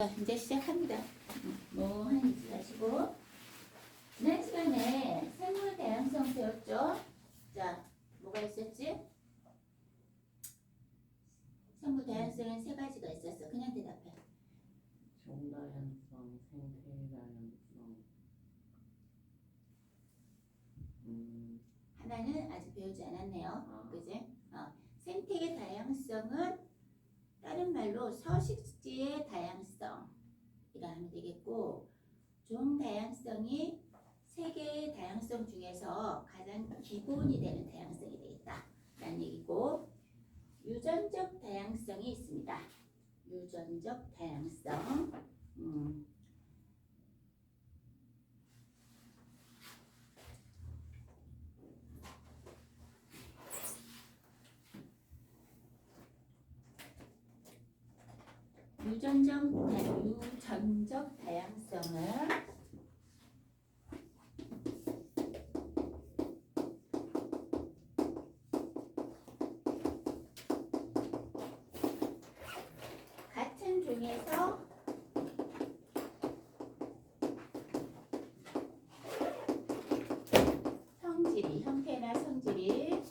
자, 이제 시작합니다. 뭐 하는지 하시고. 지난 시간에 생물 다양성 배웠죠? 자, 뭐가 있었지? 생물 다양성은 세 가지가 있었어. 그냥 대답해. 종다양성, 생태다양성. 하나는 아직 배우지 않았네요. 그지? 생태계 다양성은 다른 말로 서식지의 다양성이라 하면 되겠고, 종 다양성이 세계의 다양성 중에서 가장 기본이 되는 다양성이 되겠다 라는 얘기고, 유전적 다양성이 있습니다. 유전적 다양성. 유전적 다양성은 같은 종에서 형태나 성질이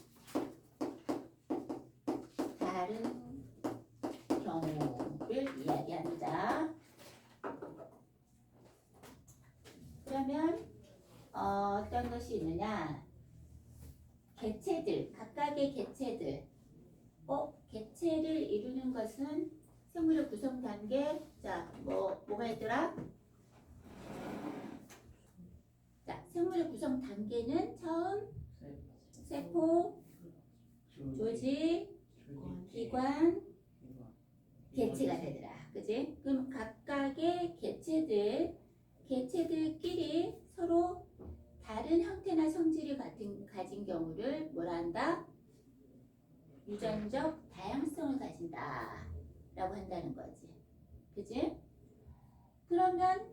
다른 경우를 이야기합니다. 그러면 어떤 것이 있느냐? 개체들, 각각의 개체들. 개체를 이루는 것은 생물의 구성 단계. 자, 뭐가 있더라? 자, 생물의 구성 단계는 처음 세포, 조직, 기관, 개체가 되더라. 그지? 그럼 각각의 개체들끼리 서로 다른 형태나 성질을 가진 경우를 뭐라 한다? 유전적 다양성을 가진다 라고 한다는 거지. 그지? 그러면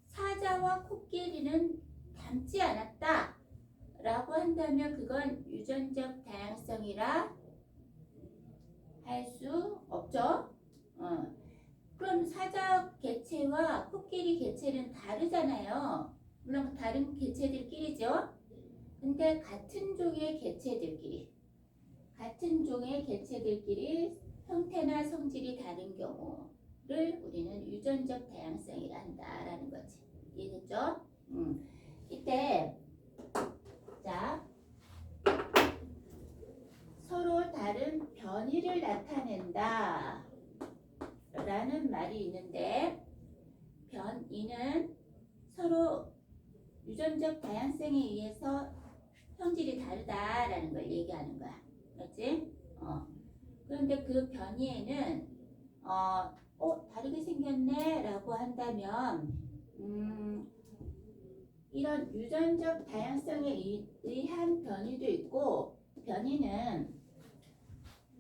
사자와 코끼리는 닮지 않았다 라고 한다면 그건 유전적 다양성이라 할 수 없죠. 그럼 사자 개체와 코끼리 개체는 다르잖아요. 물론 다른 개체들끼리죠. 근데 같은 종의 개체들끼리 형태나 성질이 다른 경우를 우리는 유전적 다양성이라 한다라는 거지. 이해됐죠? 이때 자, 서로 다른 변이를 나타낸다 라는 말이 있는데, 변이는 서로 유전적 다양성에 의해서 성질이 다르다라는 걸 얘기하는 거야. 그렇지? 그런데 그 변이에는 다르게 생겼네 라고 한다면 이런 유전적 다양성에 의한 변이도 있고, 변이는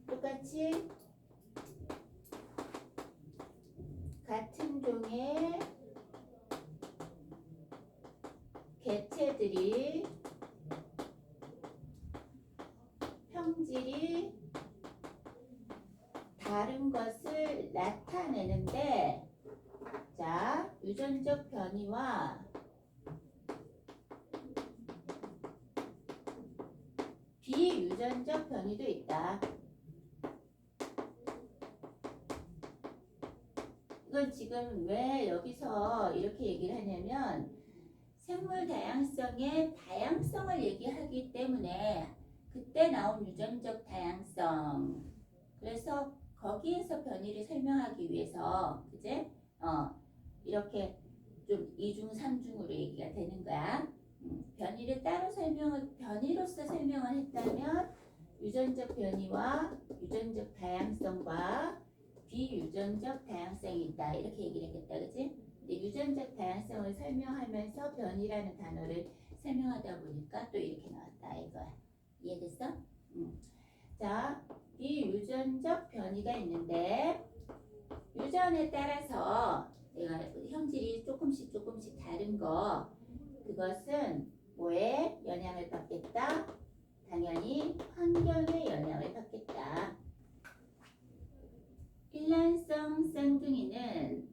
똑같이 같은 종의 개체들이 형질이 다른 것을 나타내는데, 자, 유전적 변이와 비유전적 변이도 있다. 이건 지금 왜 여기서 이렇게 얘기를 하냐면, 생물 다양성의 다양성을 얘기하기 때문에 그때 나온 유전적 다양성, 그래서 거기에서 변이를 설명하기 위해서, 그제? 이렇게 좀 2중, 3중으로 얘기가 되는 거야. 변이를 변이로서 설명을 했다면 유전적 변이와 유전적 다양성과 비유전적 다양성이 있다 이렇게 얘기를 했겠다. 그치? 근데 유전적 다양성을 설명하면서 변이라는 단어를 설명하다 보니까 또 이렇게 나왔다 이거야. 이해됐어? 자, 비유전적 변이가 있는데, 유전에 따라서 내가 형질이 조금씩 다른 거, 그것은 뭐에 영향을 받겠다? 당연히 환경에 영향을 받겠다. 일란성 쌍둥이는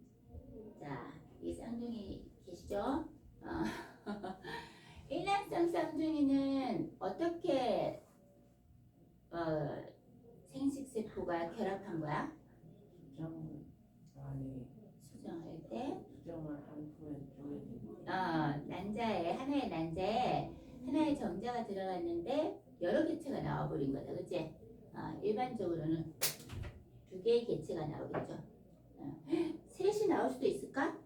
나와버린 거다, 그치? 일반적으로는 두 개의 개체가 나오겠죠. 셋이 나올 수도 있을까?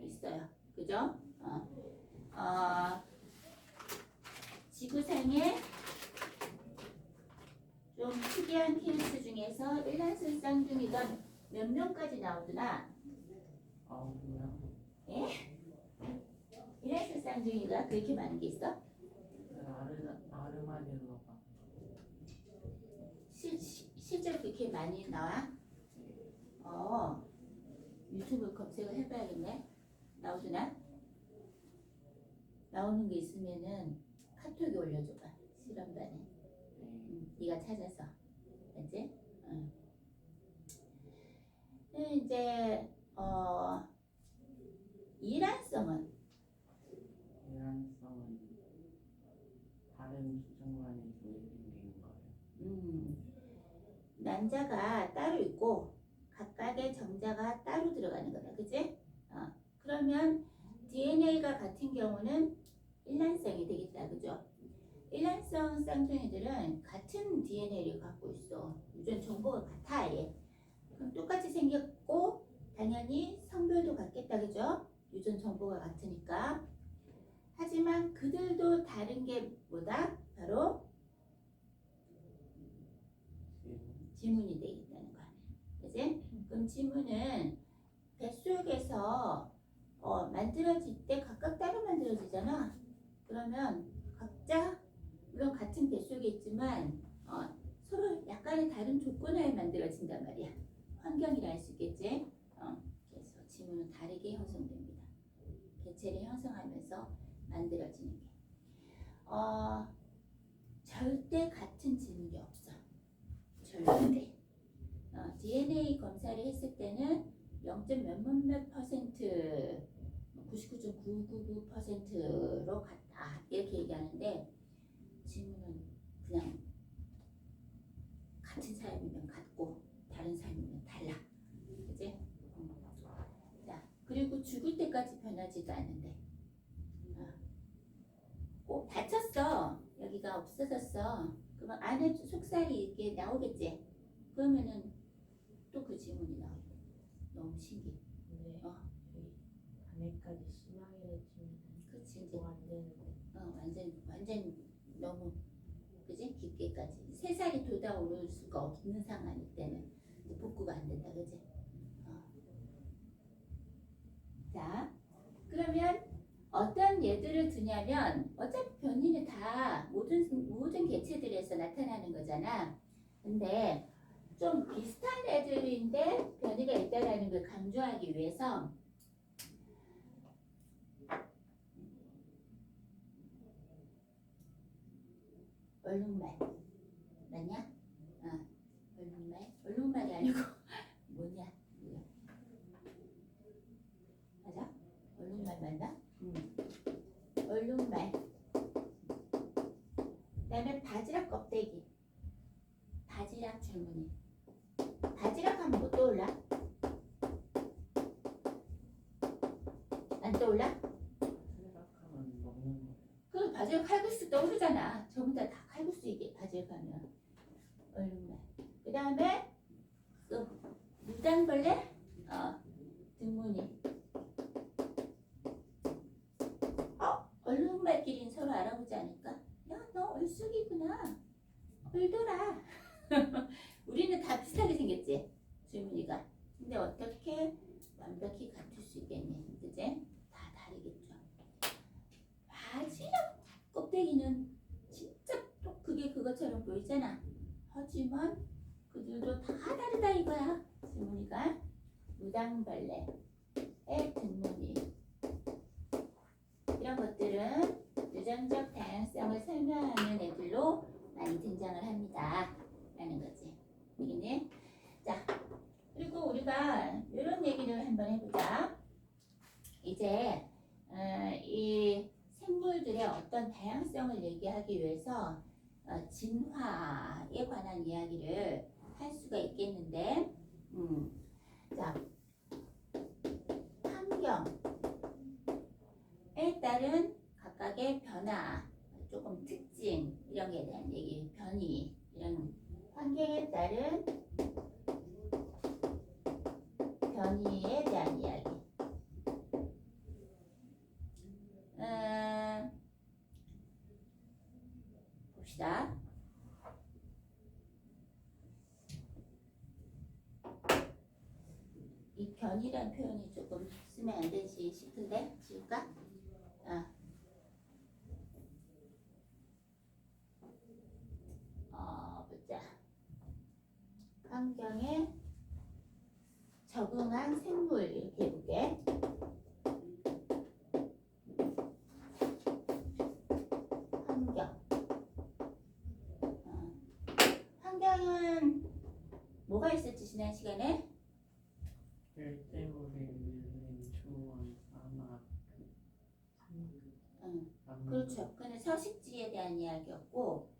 있어요, 그죠? 지구상에 좀 특이한 케이스 중에서 일란성 쌍둥이가 몇 명까지 나오더라? 9명. 일란성 쌍둥이가 그렇게 많은 게 있어? 아르마딜로가. 실제로 그렇게 많이 나와? 유튜브 검색을 해봐야겠네. 나오더나? 나오는 게 있으면은 카톡에 올려줘봐. 실험반에. 네가 찾아서. 알지? 이제 이란성은 이란성은 다른 주정관이 생기는 거예요. 난자가 따로 있고 각각의 정자가 따로 들어가는 거다, 그치? 그러면 DNA가 같은 경우는 일란성이 되겠다, 그죠? 일란성 쌍둥이들은 같은 DNA를 갖고 있어. 유전 정보가 같아, 얘. 그럼 똑같이 생겼고 당연히 성별도 같겠다, 그죠? 유전 정보가 같으니까. 하지만 그들도 다른 게 뭐다? 바로 지문이 되겠다는 거야. 그치? 그럼 지문은 뱃속에서 만들어질 때 각각 따로 만들어지잖아. 그러면 각자 물론 같은 뱃속에 있지만 서로 약간의 다른 조건하에 만들어진단 말이야. 환경이라 할 수 있겠지. 그래서 지문은 다르게 형성됩니다. 개체를 형성하면서 만들어지는 게. 절대 같은 지문이 없어. 절대. DNA 검사를 했을 때는 0. 몇몇 퍼센트, 99.999%로 같다 이렇게 얘기하는데 지문은 그냥 같은 사람이면 같고 다른 사람이면 달라, 그치? 자, 그리고 죽을 때까지 변하지도 않는데 다쳤어, 여기가 없어졌어, 그러면 안에 속살이 이렇게 나오겠지? 그러면은 또 그 지문이 나와요. 너무 신기해. 네. 안에까지 심하게 해주면 그치, 이제 뭐 안 되는데. 완전 너무, 그지? 깊게까지 새살이 돋아오를 수가 없는 상황일 때는 이제 복구가 안 된다, 그지? 자, 그러면 어떤 예들을 두냐면 어차피 변이는 다 모든 개체들에서 나타나는 거잖아. 근데 좀 비슷한 애들인데 변이가 있다라는 걸 강조하기 위해서 얼룩말 맞냐? 얼룩말이 아니고 뭐냐? 맞아? 얼룩말 맞나? 얼룩말. 그다음에 바지락 껍데기. 바지락 줄무늬. 바지락 하면 뭐 떠올라? 안 떠올라? 생각하면 먹는 거. 그 바지락 칼국수 떠오르잖아. 전부 다 칼국수 이게 바지락 하면. 얼룩말. 그 다음에 그 무당벌레 등무늬. 얼룩말끼리는 서로 알아보지 않을까? 야, 너 얼쑥이구나. 얼더라. 우리는 다 비슷하게 생겼지, 줄무늬가. 근데 어떻게 완벽히 같을 수 있겠니? 그제? 다 다르겠죠. 바지락 껍데기는 진짜 또 그게 그것처럼 보이잖아. 하지만 그들도 다 다르다 이거야. 줄무늬가. 무당벌레의 등무늬. 이런 것들은 유전적 다양성을 설명하는 애들로 많이 등장을 합니다. 라는 거지. 여기는. 자, 그리고 우리가 이런 얘기를 한번 해보자. 이제 이 생물들의 어떤 다양성을 얘기하기 위해서 진화에 관한 이야기를 할 수가 있겠는데, 자, 환경에 따른 각각의 변화, 조금 특징 이런 게 대한 얘기, 변이 환경에 따른 변이에 대한 이야기. 봅시다. 이 변이란 표현이 조금 쓰면 안 되지 싶은데 지울까? 보자. 환경에 적응한 생물 이렇게 해볼게. 환경. 환경은 뭐가 있었지 지난 시간에? 열대우리, 밀림, 초원, 사막, 그렇죠. 그는 서식지에 대한 이야기였고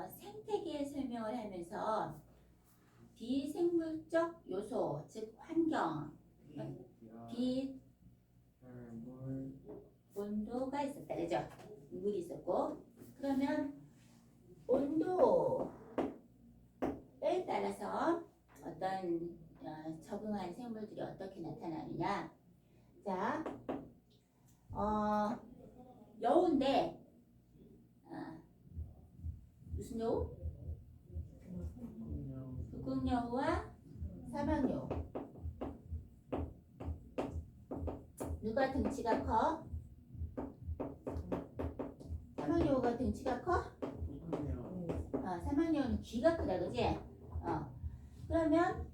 생태계의 설명을 하면서 비생물적 요소, 즉 환경, 빛, 물, 온도가 있었다. 그죠? 물이 있었고 그러면 온도에 따라서 어떤 적응한 생물들이 어떻게 나타나느냐. 자, 여우인데 무슨 여우? 북극여우와 사막여우. 누가 등치가 커? 사막여우가 등치가 커? 사막여우는 귀가 크다, 그지? 그러면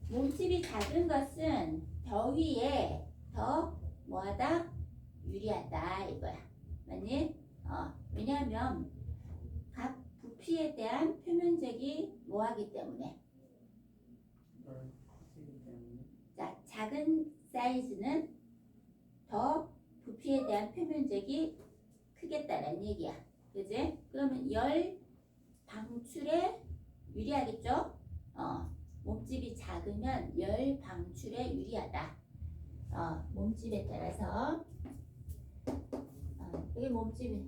몸집이 작은 것은 더위에 더 뭐하다? 유리하다 이거야. 맞니? 왜냐하면 각 부피에 대한 표면적이 뭐하기 때문에. 자, 작은 사이즈는 더 부피에 대한 표면적이 크겠다는 얘기야. 그지? 그러면 열 방출에 유리하겠죠? 몸집이 작으면 열 방출에 유리하다. 몸집에 따라서 이게 몸집이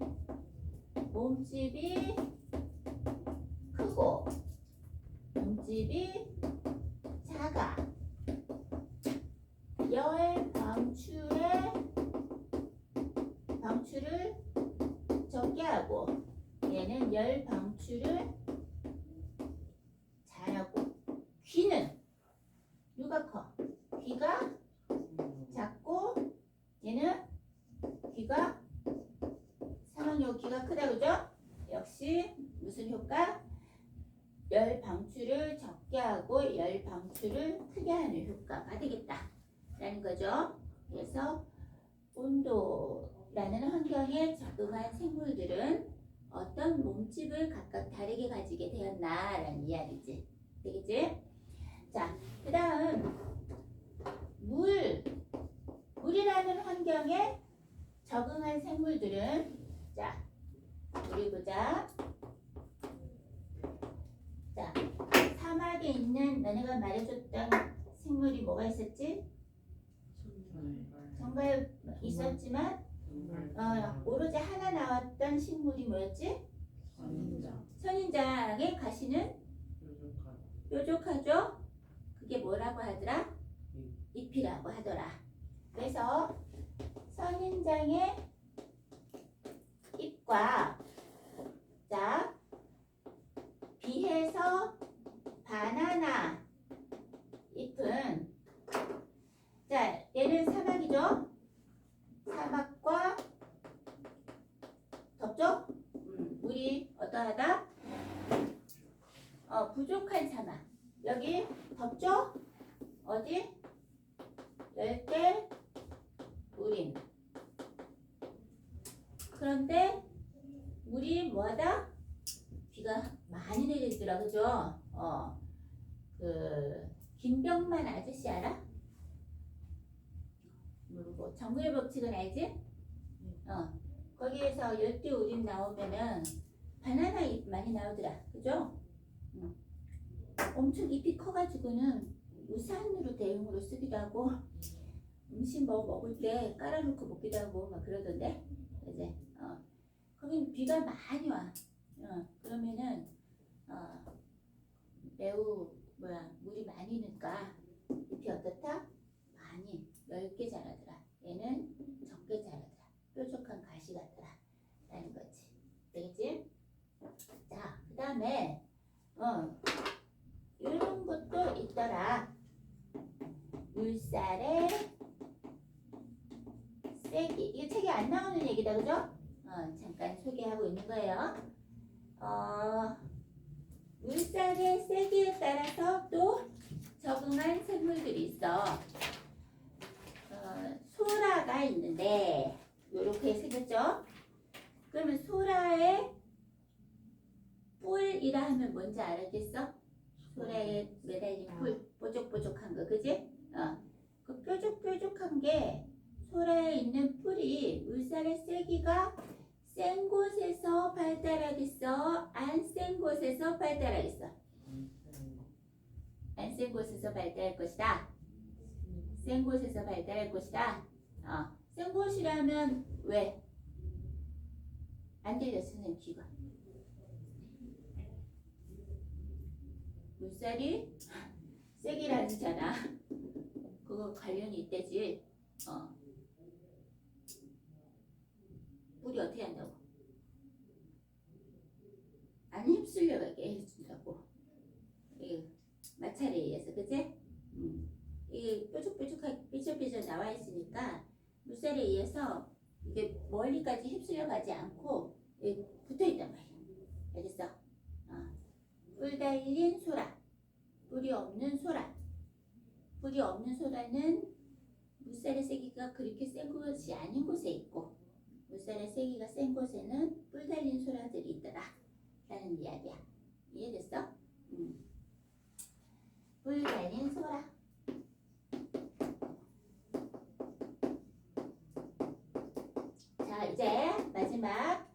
크고 몸집이 작아. 열 방출을 적게 하고 얘는 열 방출을 잘하고. 귀는 누가 커? 귀가 작고 얘는 귀가 사막여우 귀가 크다. 그죠? 역시 무슨 효과? 열 방출을 적게 하고 열 방출을 크게 하는 효과가 되겠다 라는 거죠. 그래서 온도라는 환경에 적응한 생물들은 어떤 몸집을 각각 다르게 가지게 되었나 라는 이야기지. 되겠지? 자, 그 다음 물이라는 환경에 적응한 생물들은, 자, 우리 보자. 자, 사막에 있는 너네가 말해줬던 생물이 뭐가 있었지? 정말 있었지만 오로지 하나 나왔던 식물이 뭐였지? 선인장의 가시는 뾰족하죠? 그게 뭐라고 하더라? 잎이라고 하더라. 그래서 선인장의 잎과 자 비해서 바나나 잎은, 자 얘는 사막이죠? 사막과 덥죠? 물이 어떠하다? 부족한 사막. 여기 덥죠? 어디? 열대 우림. 그런데 물이 뭐하다? 비가 많이 내리더라. 그죠? 그 김병만 아저씨 알아? 모르고 정글의 법칙은 알지? 거기에서 열대 우림 나오면은 바나나 잎 많이 나오더라. 그죠? 엄청 잎이 커가지고는 우산으로 대용으로 쓰기도 하고 음식 먹을 때 깔아놓고 먹기도 하고 막 그러던데. 이제 거긴 비가 많이 와. 그러면은 매우 물이 많이 넣으니까 잎이 어떻다? 많이 넓게 자라더라. 얘는 적게 자라더라. 뾰족한 가시 같더라. 라는 거지. 되겠지? 자, 그 다음에 이런 것도 있더라. 물살의 세기. 이게 책에 안 나오는 얘기다, 그죠? 잠깐 소개하고 있는 거예요. 물살의 세기에 따라서 또 적응한 생물들이 있어. 소라가 있는데 이렇게 생겼죠? 그러면 소라의 뿔이라 하면 뭔지 알았겠어? 소라에 매달린 뿔, 뽀족뽀족한 거, 그지? 그 뾰족뾰족한 게 소라에 있는 뿔이 물살의 세기가 센 곳에서 발달하겠어? 안 센 곳에서 발달하겠어? 안 센 곳에서 발달할 것이다. 센 곳에서 발달할 것이다. 센 곳이라면 왜? 안 들렸어, 선생님 귀가. 물살이 세기라잖아. 그거 관련이 있대지. 물이 어떻게 한다고? 안 휩쓸려가게 해준다고. 마찰에 의해서, 그치? 이게 뾰족뾰족하게 삐져삐져 나와 있으니까 물살에 의해서 이게 멀리까지 휩쓸려 가지 않고 붙어 있단 말이야. 알겠어? 뿔 달린 소라, 뿔이 없는 소라. 뿔이 없는 소라는 물살의 세기가 그렇게 센 곳이 아닌 곳에 있고, 물살의 세기가 센 곳에는 뿔 달린 소라들이 있더라 라는 이야기야. 이해됐어? 뿔 달린 소라. 자, 이제 마지막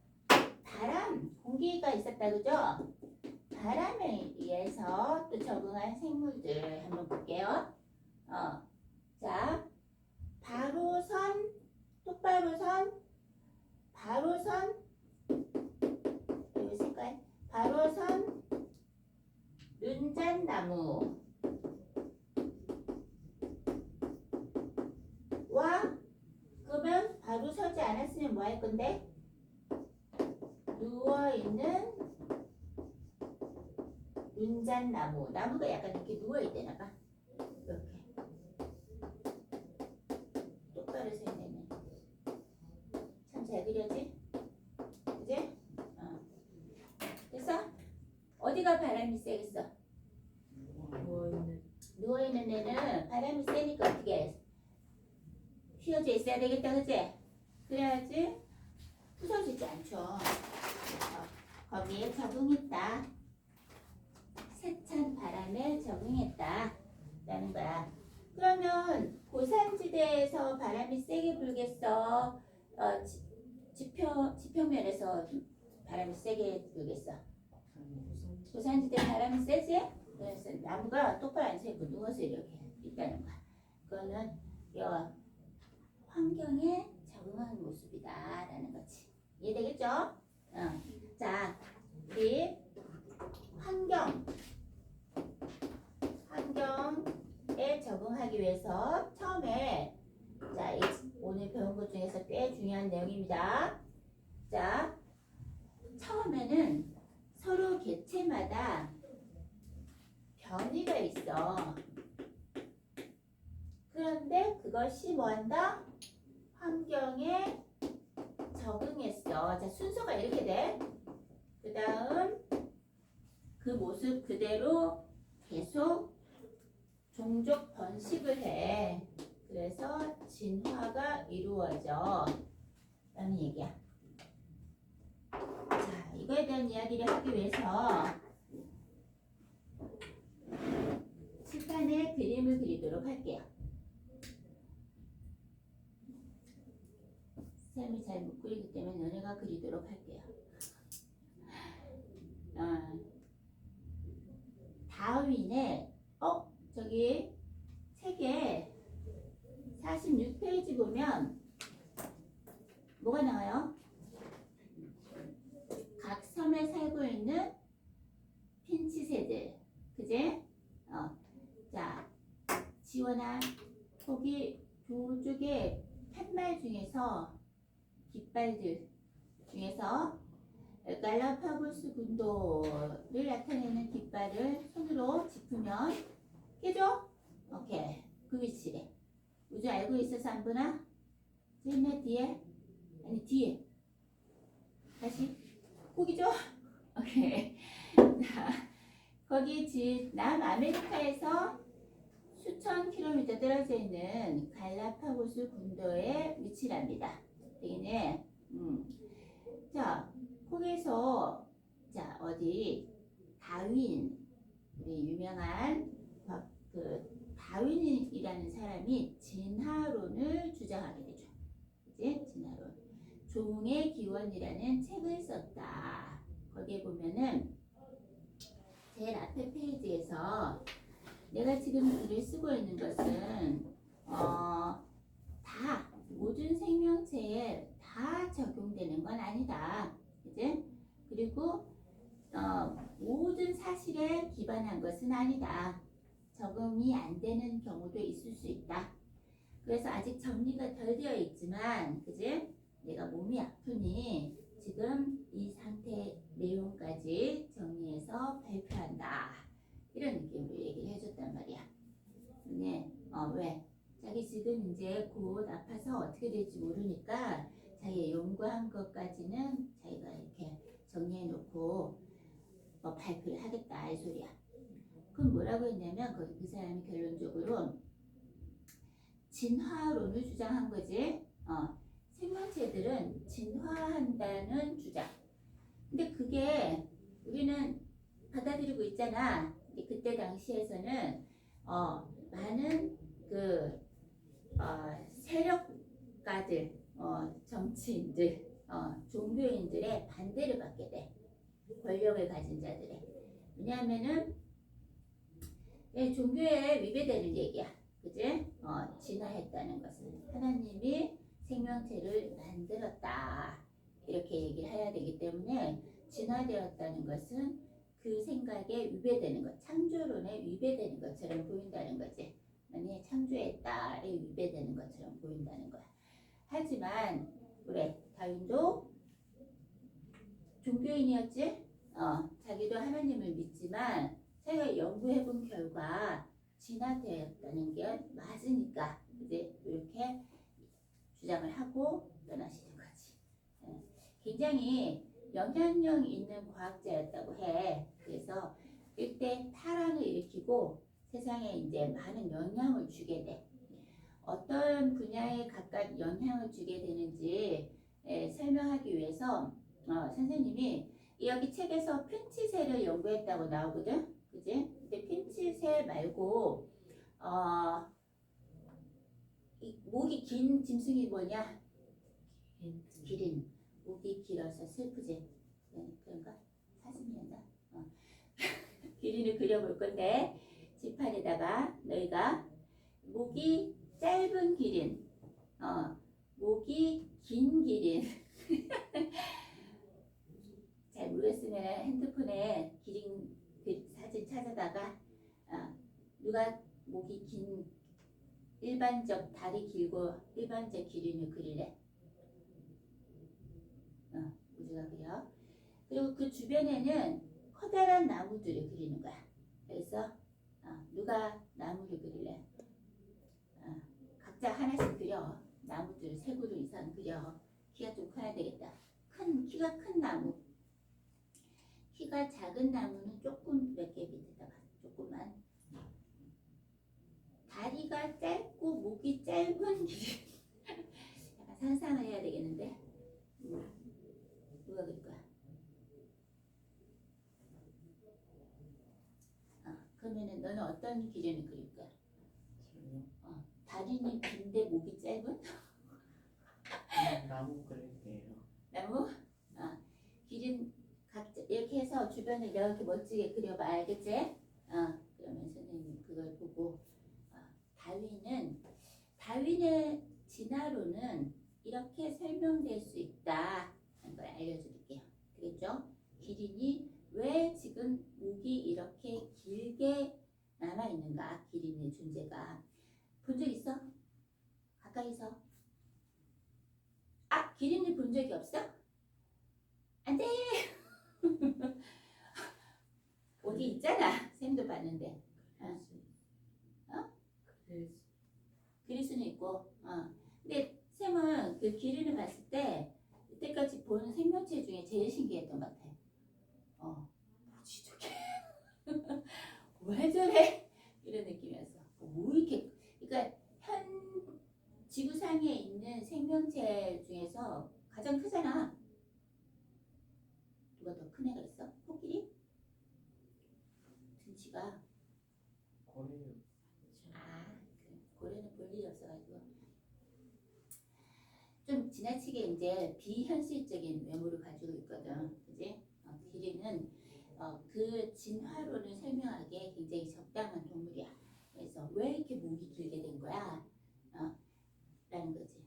바람, 공기가 있었다, 그죠? 바람에 의해서 또 적응한 생물들 한번 볼게요. 자, 바로 선, 똑바로 선, 바로 선, 여기 색깔, 바로 선, 눈잣나무 와, 그러면 바로 서지 않았으면 뭐 할 건데? 누워있는 눈잣나무. 나무가 약간 이렇게 누워있대나 봐. 이렇게 똑바로 서 있네. 참 잘 그려지? 그지? 됐어? 어디가 바람이 세겠어? 누워있는 애는 바람이 세니까 어떻게 해? 휘어져 있어야 되겠다, 그지? 그래야지 부서지지 않죠. 거기에 적응했다. 세찬 바람에 적응했다 라는 거야. 그러면 고산지대에서 바람이 세게 불겠어? 지표면에서 바람이 세게 불겠어? 고산지대 바람이 세지? 그래서 나무가 똑바로 앉아있고 누워서 이렇게 있다는 거야. 그거는 환경에 적응하는 모습이다 라는 거지. 이해되겠죠? 자, 우리 환경에 적응하기 위해서 처음에, 자, 오늘 배운 것 중에서 꽤 중요한 내용입니다. 자, 처음에는 서로 개체마다 변이가 있어. 그런데 그것이 뭐한다? 환경에 적응했어. 자, 순서가 이렇게 돼. 그 다음 그 모습 그대로 계속 종족 번식을 해. 그래서 진화가 이루어져 라는 얘기야. 자, 이거에 대한 이야기를 하기 위해서 칠판에 그림을 그리도록 할게요. 쌤이 잘 못 그리기 때문에 너네가 그리도록 할게요. 다윈의 저기 책에 46페이지 보면 뭐가 나와요? 각 섬에 살고 있는 핀치새들, 그지? 그지? 자, 지원아, 거기 저쪽에 팻말 중에서 깃발들 중에서 갈라파고스 군도를 나타내는 깃발을 손으로 짚으면 깨져? 오케이. 그 위치래. 우주 알고 있어, 3분아? 맨 뒤에? 아니, 뒤에. 다시. 거기죠? 오케이. 자, 거기 남아메리카에서 수천 킬로미터 떨어져 있는 갈라파고스 군도의 위치랍니다. 여기는, 자, 거기서, 자, 어디, 다윈, 우리 유명한 다윈이라는 사람이 진화론을 주장하게 되죠. 그치? 진화론. 종의 기원이라는 책을 썼다. 거기에 보면은 제일 앞에 페이지에서 내가 지금 글을 쓰고 있는 것은 다 모든 생명체에 다 적용되는 건 아니다. 그치? 그리고 모든 사실에 기반한 것은 아니다. 적응이 안 되는 경우도 있을 수 있다. 그래서 아직 정리가 덜 되어 있지만, 그지? 내가 몸이 아프니 지금 이 상태 내용까지 정리해서 발표한다. 이런 느낌으로 얘기를 해줬단 말이야. 근데 왜? 자기 지금 이제 곧 아파서 어떻게 될지 모르니까 자기 연구한 것까지는 자기가 이렇게 정리해놓고 발표를 하겠다 이 소리야. 그럼 뭐라고 했냐면 그 사람이 결론적으로 진화론을 주장한 거지. 생명체들은 진화한다는 주장. 근데 그게 우리는 받아들이고 있잖아. 근데 그때 당시에서는 많은 세력가들, 정치인들, 종교인들의 반대를 받게 돼. 권력을 가진 자들의. 왜냐하면은 종교에 위배되는 얘기야. 그지? 진화했다는 것은 하나님이 생명체를 만들었다. 이렇게 얘기를 해야 되기 때문에 진화되었다는 것은 그 생각에 위배되는 것, 창조론에 위배되는 것처럼 보인다는 거지. 아니, 창조했다에 위배되는 것처럼 보인다는 거야. 하지만 그래, 다윈도 종교인이었지? 자기도 하나님을 믿지만 자기가 연구해본 결과 진화되었다는 게 맞으니까 이제 이렇게 주장을 하고 떠나시는 거지. 굉장히 영향력 있는 과학자였다고 해. 그래서 이때 타란을 일으키고 세상에 이제 많은 영향을 주게 돼. 어떤 분야에 각각 영향을 주게 되는지 설명하기 위해서 선생님이 여기 책에서 핀치새를 연구했다고 나오거든. 그지? 근데 핀치새 말고 목이 긴 짐승이 뭐냐? 기린. 목이 길어서 슬프지. 그런가? 사슴이었나? 기린을 그려볼 건데 지판에다가 너희가 목이 짧은 기린, 목이 긴 기린. 잘 모르겠으면 핸드폰에 기린 사진 찾아다가 누가 목이 긴 일반적 다리 길고 일반적 기린을 그릴래? 우주가 그려. 그리고 그 주변에는 커다란 나무들을 그리는 거야. 그래서 누가 나무를 그릴래? 각자 하나씩 그려. 나무들 3그루 이상 그려. 키가 좀 커야 되겠다. 키가 큰 나무. 키가 작은 나무는 조금 몇 개 밑에다가 조금만. 다리가 짧고 목이 짧은 기린. 약간 상상을 해야 되겠는데. 누가 그릴 거야? 그러면은 너는 어떤 기린을 그릴 거야? 다리는 긴데 목이 짧은? 나무 그릴게요. 나무? 기린 각자 이렇게 해서 주변을 이렇게 멋지게 그려봐. 알겠지? 그러면 선생님 그걸 보고 다윈의 진화론은 이렇게 설명될 수 있다 하는 걸 알려드릴게요. 되겠죠? 기린이 왜 지금 목이 이렇게 길게 본 적 있어? 가까이서? 아, 기린을 본 적이 없어? 안 돼! 어디 있잖아. 쌤도 봤는데. 그럴 수 어? 그럴 수 그릴 수는 있고. 근데 쌤은 그 기린을 봤을 때 이때까지 본 생명체 중에 제일 신기했던 것 같아. 뭐지 저게? 왜 저래? 이런 느낌이었어. 뭐 이렇게, 그러니까 현 지구상에 있는 생명체 중에서 가장 크잖아. 누가 더 큰 애가 있어? 코끼리? 등치가. 고래요. 아, 고래는 볼 일이 없어가지고 좀 지나치게 이제 비현실적인 외모를 가지고 있거든, 그지? 기린은 그 진화론을 설명하기에 굉장히 적당한 동물이야. 그래서 왜 이렇게 목이 길게 된 거야? 라는 거지.